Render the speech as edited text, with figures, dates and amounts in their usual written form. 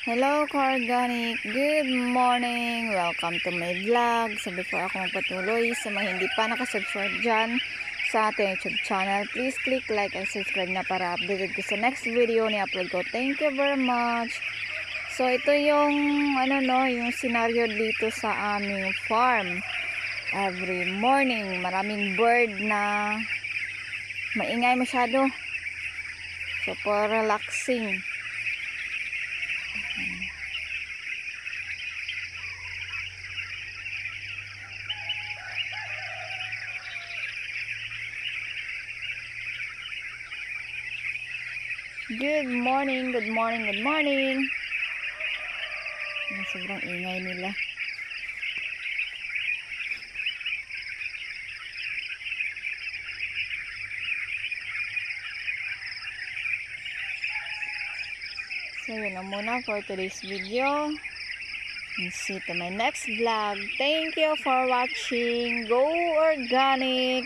Hello, Organic! Good morning! Welcome to my vlog. So before ako magpatuloy, sa mga hindi pa nakasubscribe dyan sa ating YouTube channel, please click like and subscribe na para updated ko sa next video ni upload ko. Thank you very much! So ito yung yung scenario dito sa aming farm. Every morning, maraming bird na maingay masyado. So for relaxing. Good morning, good morning, good morning. Sobrang ingay nila. So yun na muna for today's video. And see to my next vlog. Thank you for watching. Go Organic!